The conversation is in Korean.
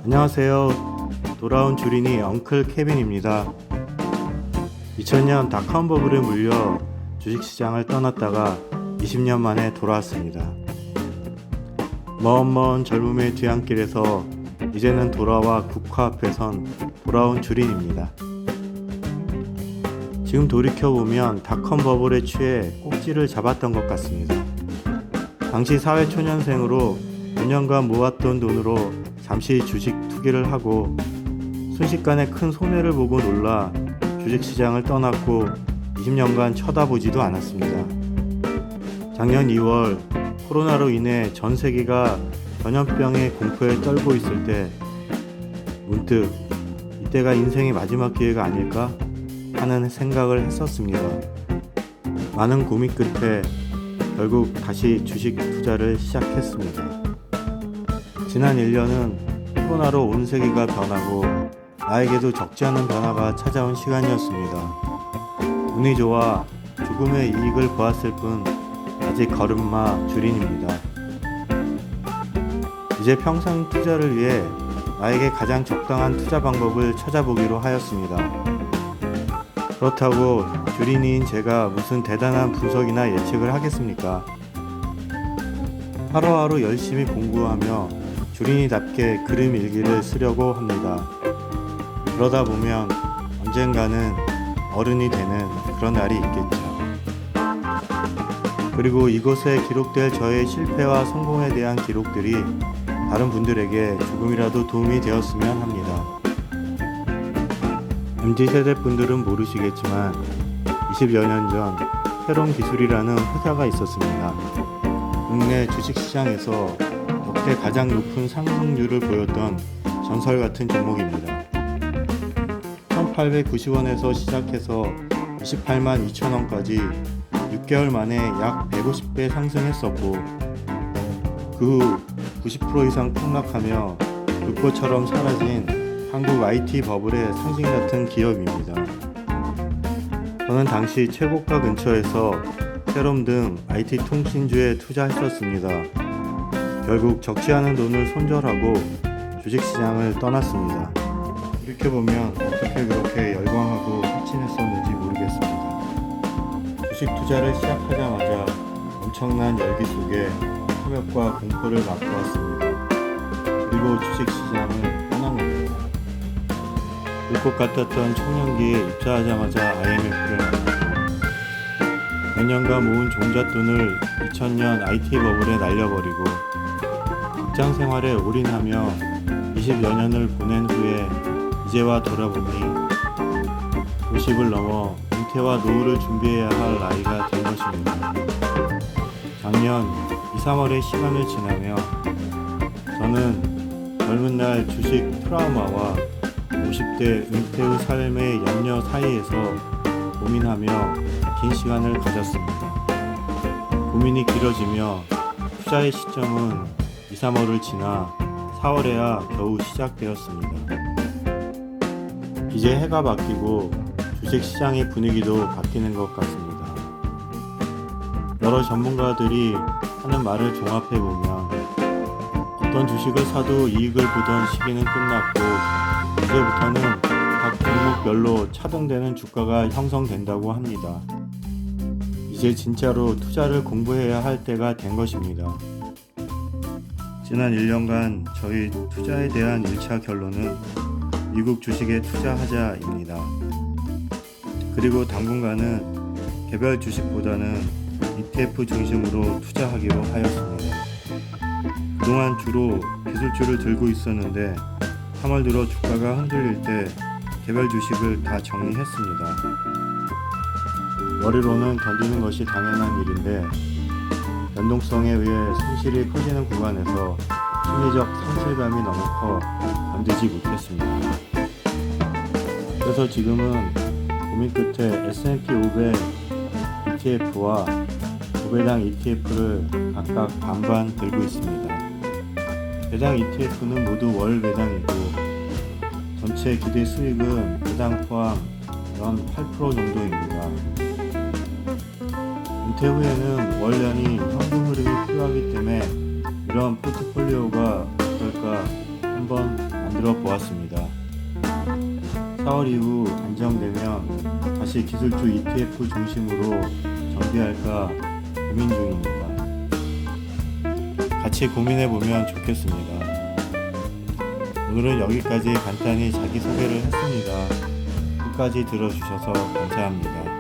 안녕하세요. 돌아온 주린이 엉클 케빈입니다. 2000년 닷컴 버블에 물려 주식시장을 떠났다가 20년 만에 돌아왔습니다. 먼 젊음의 뒤안길에서 이제는 돌아와 국화 앞에 선 돌아온 주린입니다. 지금 돌이켜보면 닷컴 버블에 취해 꼭지를 잡았던 것 같습니다. 당시 사회초년생으로 5년간 모았던 돈으로 잠시 주식 투기를 하고 순식간에 큰 손해를 보고 놀라 주식시장을 떠났고 20년간 쳐다보지도 않았습니다. 작년 2월 코로나로 인해 전 세계가 전염병의 공포에 떨고 있을 때 문득 이때가 인생의 마지막 기회가 아닐까 하는 생각을 했었습니다. 많은 고민 끝에 결국 다시 주식 투자를 시작했습니다. 지난 1년은 코로나로 온 세계가 변하고 나에게도 적지 않은 변화가 찾아온 시간이었습니다. 운이 좋아 조금의 이익을 보았을 뿐 아직 걸음마 주린입니다. 이제 평생 투자를 위해 나에게 가장 적당한 투자 방법을 찾아보기로 하였습니다. 그렇다고 주린이인 제가 무슨 대단한 분석이나 예측을 하겠습니까? 하루하루 열심히 공부하며 주린이답게 그림 일기를 쓰려고 합니다. 그러다 보면 언젠가는 어른이 되는 그런 날이 있겠죠. 그리고 이곳에 기록될 저의 실패와 성공에 대한 기록들이 다른 분들에게 조금이라도 도움이 되었으면 합니다. MZ세대 분들은 모르시겠지만 20여 년 전 새로운 기술이라는 회사가 있었습니다. 국내 주식시장에서 역대 가장 높은 상승률을 보였던 전설 같은 종목입니다. 1890원에서 시작해서 28만 2천원까지 6개월 만에 약 150배 상승했었고 그 후 90% 이상 폭락하며 불꽃처럼 사라진 한국 IT 버블의 상징 같은 기업입니다. 저는 당시 최고가 근처에서 세럼 등 IT 통신주에 투자했었습니다. 결국 적지 않은 돈을 손절하고 주식시장을 떠났습니다. 이렇게보면 어떻게 그렇게 열광하고 확신했었는지 모르겠습니다. 주식 투자를 시작하자마자 엄청난 열기 속에 타격과 공포를 맛보았습니다. 그리고 주식시장을 떠난 겁니다. 불꽃 같았던 청년기에 입사하자마자 IMF를 만났고 몇 년간 모은 종잣돈을 2000년 IT 버블에 날려버리고 직장 생활에 올인하며 20여 년을 보낸 후에 이제와 돌아보니 50을 넘어 은퇴와 노후를 준비해야 할 나이가 된 것입니다. 작년 2, 3월의 시간을 지나며 저는 젊은 날 주식 트라우마와 50대 은퇴 후 삶의 염려 사이에서 고민하며 긴 시간을 가졌습니다. 고민이 길어지며 투자의 시점은 2, 3월을 지나 4월에야 겨우 시작되었습니다. 이제 해가 바뀌고 주식시장의 분위기도 바뀌는 것 같습니다. 여러 전문가들이 하는 말을 종합해보면 어떤 주식을 사도 이익을 보던 시기는 끝났고 이제부터는 각 종목별로 차등되는 주가가 형성된다고 합니다. 이제 진짜로 투자를 공부해야 할 때가 된 것입니다. 지난 1년간 저희 투자에 대한 1차 결론은 미국 주식에 투자하자입니다. 그리고 당분간은 개별 주식보다는 ETF 중심으로 투자하기로 하였습니다. 그동안 주로 기술주를 들고 있었는데 3월 들어 주가가 흔들릴 때 개별 주식을 다 정리했습니다. 머리로는 견디는 것이 당연한 일인데 변동성에 의해 손실이 커지는 구간에서 심리적 상실감이 너무 커 견디지 못했습니다. 그래서 지금은 고민 끝에 S&P 500 ETF와 5배당 ETF를 각각 반반 들고 있습니다. 배당 ETF는 모두 월 배당이고 전체 기대 수익은 배당 포함 연 8% 정도입니다. 은퇴 후에는 월연이 현금 흐름이 필요하기 때문에 이런 포트폴리오가 어떨까 한번 한번 만들어 보았습니다. 4월 이후 안정되면 다시 기술주 ETF 중심으로 정비할까 고민 중입니다. 같이 고민해 보면 좋겠습니다. 오늘은 여기까지 간단히 자기소개를 했습니다. 끝까지 들어주셔서 감사합니다.